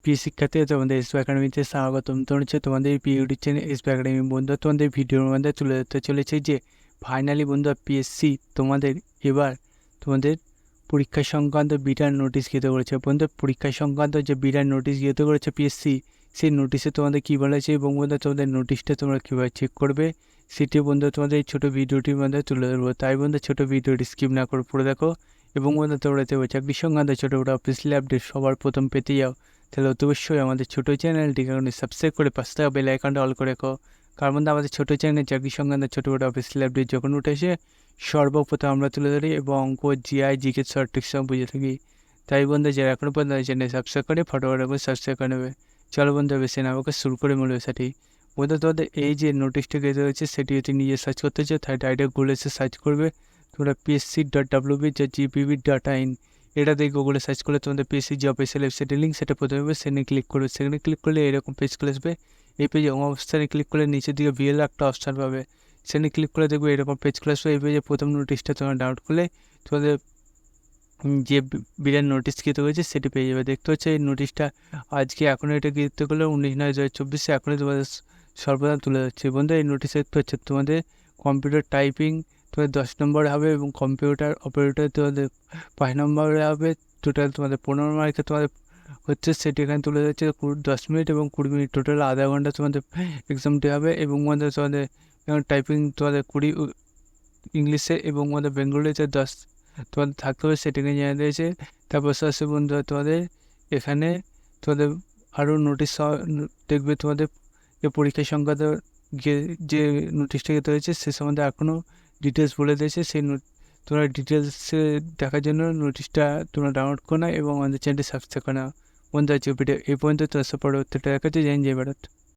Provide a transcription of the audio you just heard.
প্রিয় শিক্ষার্থী, তোমাদের এসপি একাডেমিতে স্বাগতম। তোমার হচ্ছে তোমাদের প্রিয় ইউটিউব চ্যানেল এসপি একাডেমি। বন্ধু, তোমাদের ভিডিওর মধ্যে তুলে ধরতে চলেছে যে ফাইনালি বন্ধু পিএসসি তোমাদের এবার তোমাদের পরীক্ষা সংক্রান্ত বিরাট নোটিশ গিয়ে করেছে। বন্ধু, পরীক্ষা সংক্রান্ত যে বিরাট নোটিশ গিয়ে করেছে পিএসসি, সেই নোটিশে তোমাদের কী বলেছে এবং বন্ধু তোমাদের নোটিশটা তোমরা কীভাবে চেক করবে সেটি বন্ধু তোমাদের এই ছোটো ভিডিওটির মধ্যে তুলে ধরবো। তাই বন্ধু ছোটো ভিডিওটি স্কিপ না করে পড়ে দেখো এবং বন্ধু তোমরা চাকরি সংক্রান্ত ছোটো ছোটো অফিসিয়াল আপডেট সবার প্রথম পেতে যাও, তাহলে অবশ্যই আমাদের ছোটো চ্যানেলটিকে সাবস্ক্রাইব করে পাশে থাকা বেল আইকনটা অল করে রাখো। কারণ বন্ধু আমাদের ছোটো চ্যানেলে চাকরি সংক্রান্ত ছোটো ছোটো অফিসিয়াল আপডেট যখন উঠে এসে সর্বপ্রথম আমরা তুলে ধরি এবং অঙ্ক, জিআই, জিকে শর্ট ট্রিক্স সব বুঝে থাকি। তাই বন্ধু যারা এখনও পর্যন্ত চ্যানেল সাবস্ক্রাইব করে ফটোফট করে সাবস্ক্রাইব করে নেবে। চলো বন্ধু বেশি না আমাকে শুরু করে মূল বিষয়টি। বন্ধু তোমাদের এই যে নোটিশটা গেতে হয়েছে সেটি যদি নিজে সার্চ করতে চাও তাই ডাইরেক্ট গুগলে এসে সার্চ করবে তোমরা psc.wb.gpv.in। এটা দিয়ে গুগলে সার্চ করলে তোমাদের পিএসসি যে অফিসিয়াল ওয়েবসাইটের লিঙ্ক সেটা প্রথমে হবে, সেখানে ক্লিক করবে। সেখানে ক্লিক করলে এরকম পেজ খুলে আসবে। এই পেজে অবস্থানে ক্লিক করলে নিচের দিকে ভিএল একটা অপশান পাবে, সেখানে ক্লিক করে দেখবে এরকম পেজ খুলে আসবে। এই পেজে প্রথম নোটিশটা তোমরা ডাউনলোড করলে তোমাদের যে বিরাট নোটিশ কীতে হয়েছে সেটি পেয়ে যাবে। দেখতে হচ্ছে এই নোটিশটা আজকে এখনও এটা কীতে করলে 19/9/2024 এখনই তোমাদের সর্বদা তুলে যাচ্ছে। বন্ধু এই নোটিশে দেখতে হচ্ছে তোমাদের কম্পিউটার টাইপিং তোমাদের 10 নম্বরে হবে এবং কম্পিউটার অপারেটর তোমাদের 5 নম্বরে হবে। টোটাল তোমাদের 15 মার্কে তোমাদের হচ্ছে সেটি এখানে তুলে যাচ্ছে 10 মিনিট এবং 20 মিনিট, টোটাল আধা ঘন্টা তোমাদের এক্সামটি হবে। এবং তোমাদের টাইপিং তোমাদের 20 ইংলিশে এবং বেঙ্গলিতে 10 তোমাদের থাকতে হবে, সেটাকে জানিয়ে দিয়েছে। তারপর আসে বন্ধু তোমাদের এখানে তোমাদের আরও নোটিশ দেখবে তোমাদের পরীক্ষা সংক্রান্ত যে নোটিশটা যেতে হয়েছে সে সম্বন্ধে এখনও ডিটেলস বলে দিয়েছে। সেই তোমরা ডিটেলসে দেখার জন্য নোটিশটা তোমরা ডাউনলোড করো না এবং আমাদের চ্যানেলটি সাবস্ক্রাইব করো না। বন্ধু আজকে ভিডিও এই পর্যন্ত, তোমার পরবর্তীটা দেখাচ্ছে। জয় হিন্দ, জয় ভারত।